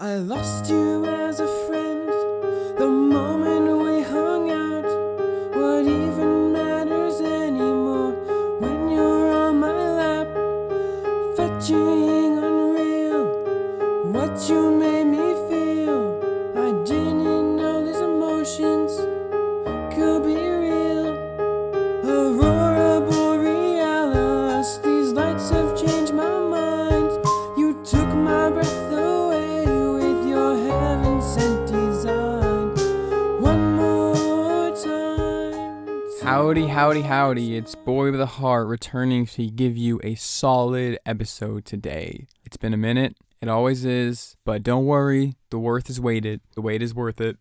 I lost you as a friend the moment we hung out. What even matters anymore when you're on my lap? Fetching unreal, what you made me feel. I didn't know these emotions could be real. Aurora borealis, these lights have changed my mind. You took my breath away with your heaven-sent design. One more time. Howdy. It's Boy with a Heart returning to give you a solid episode today. It's been a minute. It always is. But don't worry. The worth is weighted. The wait is worth it.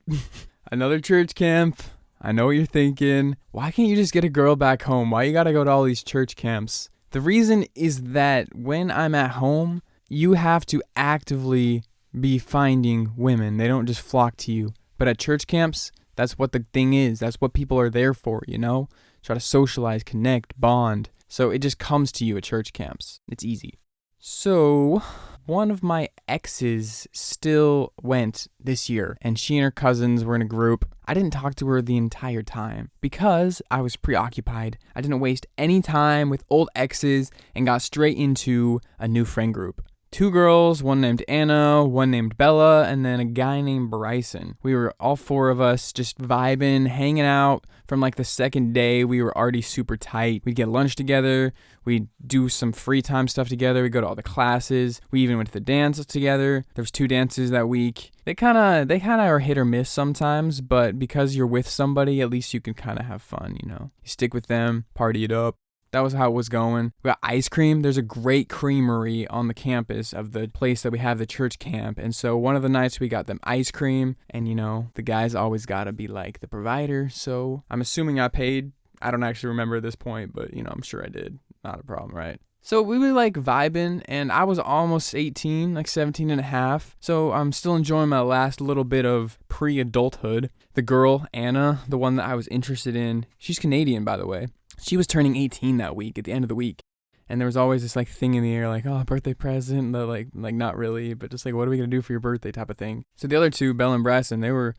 Another church camp. I know what you're thinking. Why can't you just get a girl back home? Why you gotta go to all these church camps? The reason is that when I'm at home, you have to actively be finding women. They don't just flock to you. But at church camps, that's what the thing is. That's what people are there for, you know? Try to socialize, connect, bond. So it just comes to you at church camps. It's easy. So one of my exes still went this year, and she and her cousins were in a group. I didn't talk to her the entire time because I was preoccupied. I didn't waste any time with old exes and got straight into a new friend group. 2 girls, one named Anna, one named Bella, and then a guy named Bryson. We were all 4 of us just vibing, hanging out. From like the second day, we were already super tight. We'd get lunch together. We'd do some free time stuff together. We'd go to all the classes. We even went to the dance together. There was 2 dances that week. They kind of are hit or miss sometimes, but because you're with somebody, at least you can kind of have fun, you know. You stick with them, party it up. That was how it was going. We got ice cream. There's a great creamery on the campus of the place that we have the church camp. And so one of the nights we got them ice cream. And, you know, the guys always got to be like the provider. So I'm assuming I paid. I don't actually remember at this point, but, you know, I'm sure I did. Not a problem, right? So we were like vibing, and I was almost 18, like 17 and a half. So I'm still enjoying my last little bit of pre-adulthood. The girl, Anna, the one that I was interested in, she's Canadian, by the way. She was turning 18 that week, at the end of the week. And there was always this like thing in the air, like, oh, birthday present, but like not really, but just like, what are we going to do for your birthday type of thing. So the other 2, Belle and Bryson, they were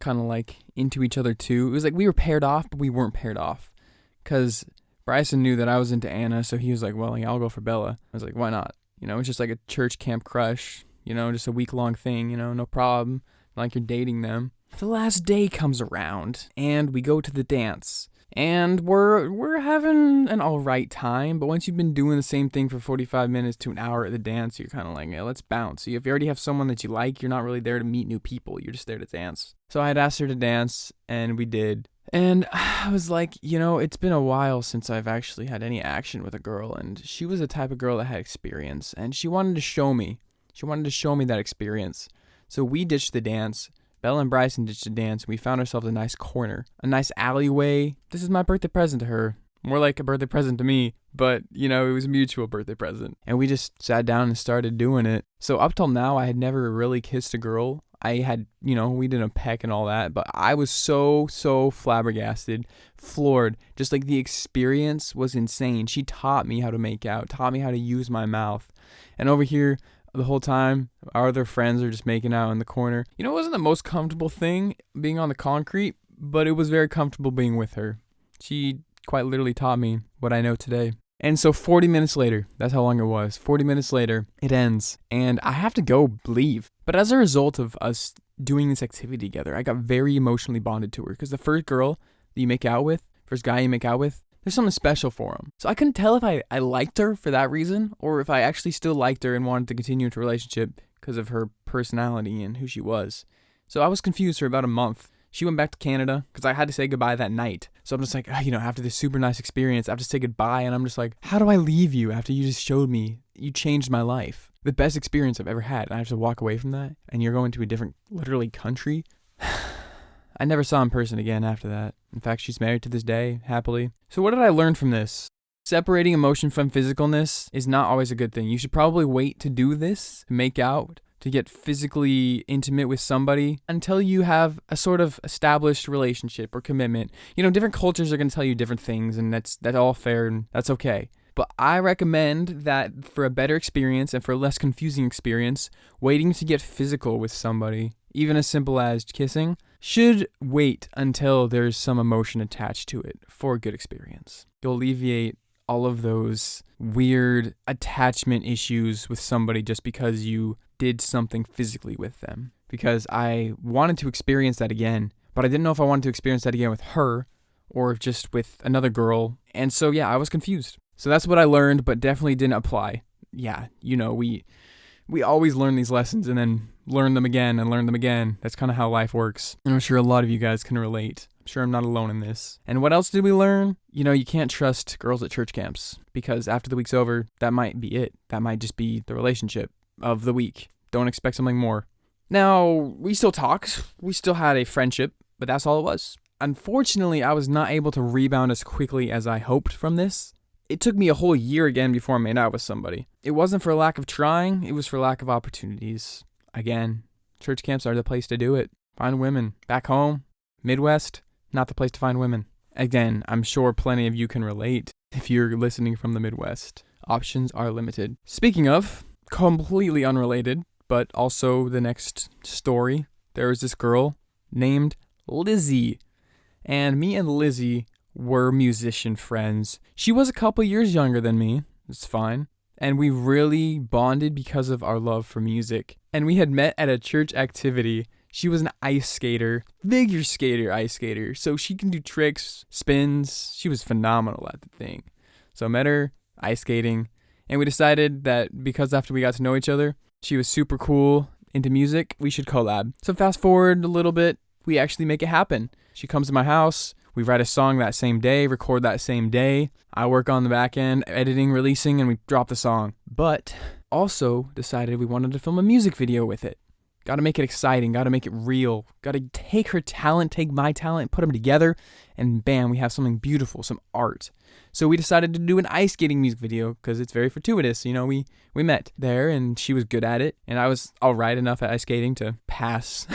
kind of like into each other too. It was like we were paired off, but we weren't paired off. Because Bryson knew that I was into Anna, so he was like, well, yeah, I'll go for Bella. I was like, why not? You know, it's just like a church camp crush, you know, just a week-long thing, you know, no problem. Not like you're dating them. The last day comes around, and we go to the dance. And we're having an all right time, but once you've been doing the same thing for 45 minutes to an hour at the dance, you're kind of like, yeah, let's bounce. So if you already have someone that you like, you're not really there to meet new people. You're just there to dance. So I had asked her to dance, and we did. And I was like, you know, it's been a while since I've actually had any action with a girl, and she was the type of girl that had experience, and she wanted to show me. She wanted to show me that experience. So we ditched the dance. Bella and Bryson ditched the dance, and we found ourselves a nice corner, a nice alleyway. This is my birthday present to her. More like a birthday present to me, but, you know, it was a mutual birthday present. And we just sat down and started doing it. So up till now, I had never really kissed a girl. I had, you know, we did a peck and all that, but I was so flabbergasted, floored. Just like the experience was insane. She taught me how to make out, taught me how to use my mouth. And over here, the whole time, our other friends are just making out in the corner. You know, it wasn't the most comfortable thing being on the concrete, but it was very comfortable being with her. She quite literally taught me what I know today. And so 40 minutes later, that's how long it was. 40 minutes later, it ends, and I have to go leave. But as a result of us doing this activity together, I got very emotionally bonded to her because the first girl that you make out with, first guy you make out with, there's something special for him. So I couldn't tell if I liked her for that reason or if I actually still liked her and wanted to continue into a relationship because of her personality and who she was. So I was confused for about a month. She went back to Canada because I had to say goodbye that night. So I'm just like, you know, after this super nice experience, I have to say goodbye. And I'm just like, how do I leave you after you just showed me you changed my life? The best experience I've ever had. And I have to walk away from that. And you're going to a different, literally, country. I never saw in person again after that. In fact, she's married to this day, happily. So what did I learn from this? Separating emotion from physicalness is not always a good thing. You should probably wait to do this, to make out, to get physically intimate with somebody until you have a sort of established relationship or commitment. You know, different cultures are going to tell you different things, and that's all fair, and that's okay. But I recommend that for a better experience and for a less confusing experience, waiting to get physical with somebody, even as simple as kissing, should wait until there's some emotion attached to it for a good experience. You'll alleviate all of those weird attachment issues with somebody just because you did something physically with them. Because I wanted to experience that again, but I didn't know if I wanted to experience that again with her or just with another girl. And so, yeah, I was confused. So that's what I learned, but definitely didn't apply. Yeah, we always learn these lessons and then learn them again and learn them again. That's kind of how life works. And I'm sure a lot of you guys can relate. I'm sure I'm not alone in this. And what else did we learn? You can't trust girls at church camps because after the week's over, that might be it. That might just be the relationship of the week. Don't expect something more. Now, we still talked. We still had a friendship, but that's all it was. Unfortunately, I was not able to rebound as quickly as I hoped from this. It took me a whole year again before I made out with somebody. It wasn't for lack of trying, it was for lack of opportunities. Again, church camps are the place to do it. Find women. Back home, Midwest, not the place to find women. Again, I'm sure plenty of you can relate if you're listening from the Midwest. Options are limited. Speaking of, completely unrelated, but also the next story, there was this girl named Lizzie. And me and Lizzie were musician friends. She was a couple years younger than me. It's fine. And we really bonded because of our love for music. And we had met at a church activity. She was an ice skater, figure skater, ice skater. So she can do tricks, spins. She was phenomenal at the thing. So I met her ice skating. And we decided that because after we got to know each other, she was super cool, into music, we should collab. So fast forward a little bit, we actually make it happen. She comes to my house. We write a song that same day, record that same day. I work on the back end, editing, releasing, and we drop the song. But also decided we wanted to film a music video with it. Got to make it exciting, got to make it real. Got to take her talent, take my talent, put them together, and bam, we have something beautiful, some art. So we decided to do an ice skating music video because it's very fortuitous. We met there and she was good at it and I was all right enough at ice skating to pass.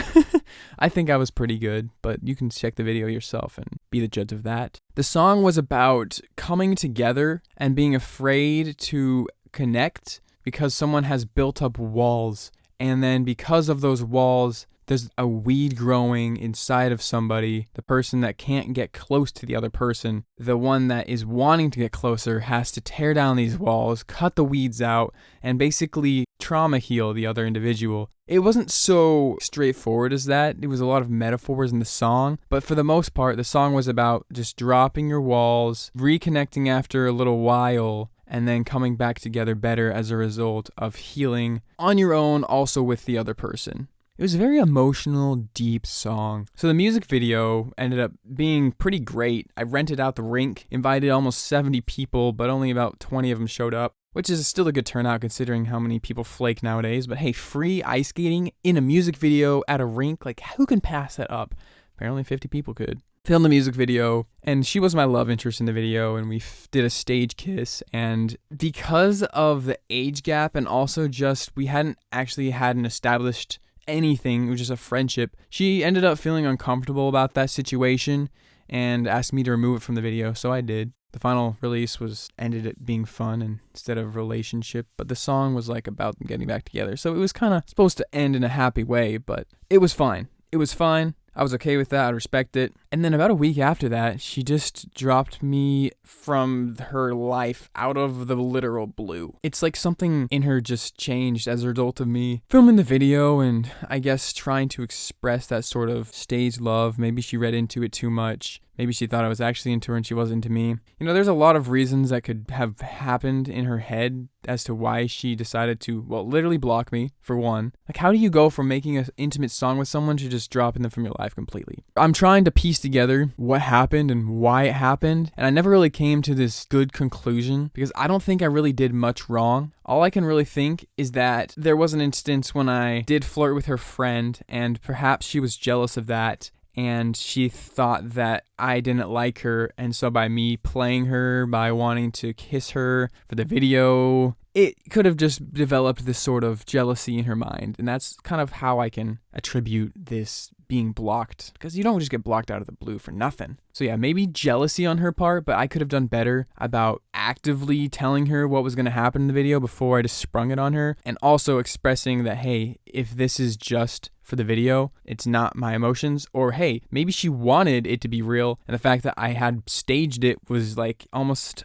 I think I was pretty good, but you can check the video yourself and be the judge of that. The song was about coming together and being afraid to connect because someone has built up walls. And then because of those walls, there's a weed growing inside of somebody, the person that can't get close to the other person. The one that is wanting to get closer has to tear down these walls, cut the weeds out, and basically trauma heal the other individual. It wasn't so straightforward as that. It was a lot of metaphors in the song, but for the most part, the song was about just dropping your walls, reconnecting after a little while, and then coming back together better as a result of healing on your own, also with the other person. It was a very emotional, deep song. So the music video ended up being pretty great. I rented out the rink, invited almost 70 people, but only about 20 of them showed up, which is still a good turnout considering how many people flake nowadays. But hey, free ice skating in a music video at a rink, like who can pass that up? Apparently 50 people could. Filmed the music video, and she was my love interest in the video, and we did a stage kiss. And because of the age gap and also just we hadn't actually had an established anything, it was just a friendship, she ended up feeling uncomfortable about that situation and asked me to remove it from the video, so I did. The final release ended up being fun and instead of relationship, but the song was like about them getting back together, so it was kind of supposed to end in a happy way, but it was fine. It was fine. I was okay with that. I respect it. And then about a week after that, she just dropped me from her life out of the literal blue. It's like something in her just changed as a result of me filming the video and I guess trying to express that sort of stage love. Maybe she read into it too much. Maybe she thought I was actually into her and she wasn't into me. There's a lot of reasons that could have happened in her head as to why she decided to, literally block me, for one. Like, how do you go from making an intimate song with someone to just dropping them from your life completely? I'm trying to piece together what happened and why it happened, and I never really came to this good conclusion because I don't think I really did much wrong. All I can really think is that there was an instance when I did flirt with her friend, and perhaps she was jealous of that. And she thought that I didn't like her. And so by me playing her, by wanting to kiss her for the video, it could have just developed this sort of jealousy in her mind. And that's kind of how I can attribute this being blocked, because you don't just get blocked out of the blue for nothing. So yeah, maybe jealousy on her part, but I could have done better about actively telling her what was going to happen in the video before I just sprung it on her, and also expressing that, hey, if this is just for the video, it's not my emotions, or hey, maybe she wanted it to be real, and the fact that I had staged it was like almost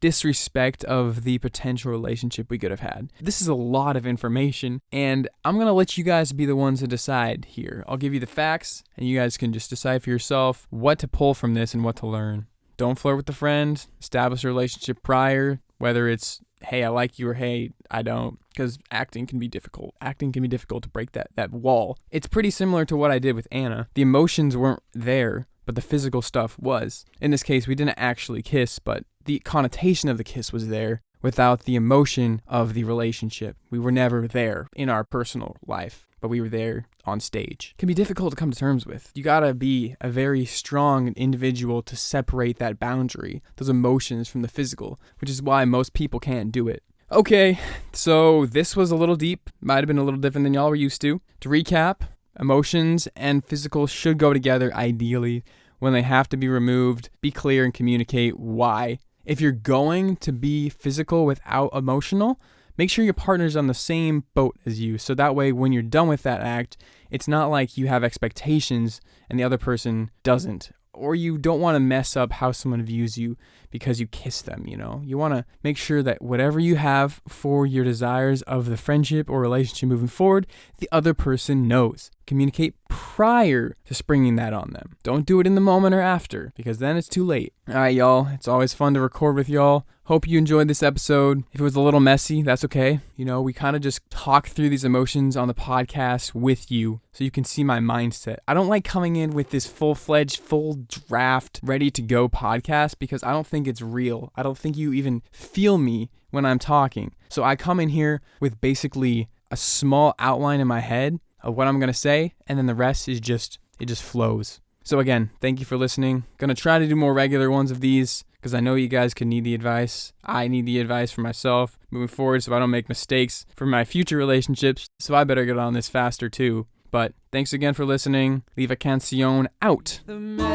disrespect of the potential relationship we could have had. This is a lot of information, and I'm gonna let you guys be the ones to decide here. I'll give you the facts, and you guys can just decide for yourself what to pull from this and what to learn. Don't flirt with the friend. Establish a relationship prior, whether it's, hey, I like you, or hey, I don't, because acting can be difficult. Acting can be difficult to break that wall. It's pretty similar to what I did with Anna. The emotions weren't there, but the physical stuff was. In this case, we didn't actually kiss, but the connotation of the kiss was there without the emotion of the relationship. We were never there in our personal life, but we were there on stage. It can be difficult to come to terms with. You gotta be a very strong individual to separate that boundary, those emotions from the physical, which is why most people can't do it. Okay, so this was a little deep, might have been a little different than y'all were used to. To recap, emotions and physical should go together ideally. When they have to be removed, be clear and communicate why. If you're going to be physical without emotional, make sure your partner's on the same boat as you, so that way when you're done with that act, it's not like you have expectations and the other person doesn't. Or you don't want to mess up how someone views you because you kiss them, you know? You want to make sure that whatever you have for your desires of the friendship or relationship moving forward, the other person knows. Communicate prior to springing that on them. Don't do it in the moment or after, because then it's too late. All right, y'all. It's always fun to record with y'all. Hope you enjoyed this episode. If it was a little messy, that's okay. You know, we kind of just talk through these emotions on the podcast with you so you can see my mindset. I don't like coming in with this full-fledged, full draft, ready-to-go podcast because I don't think it's real. I don't think you even feel me when I'm talking. So I come in here with basically a small outline in my head of what I'm going to say, and then the rest is just flows. So again, thank you for listening. Gonna try to do more regular ones of these because I know you guys could need the advice. I need the advice for myself moving forward so I don't make mistakes for my future relationships. So I better get on this faster too. But thanks again for listening. Levi Cancion out. The memories,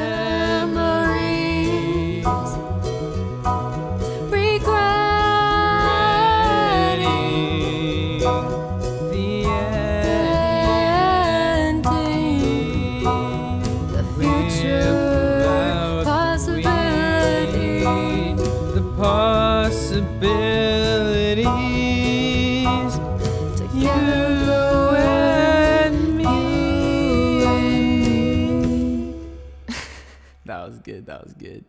regretting the ending, the future possibility, the possibilities, you and me. That was good.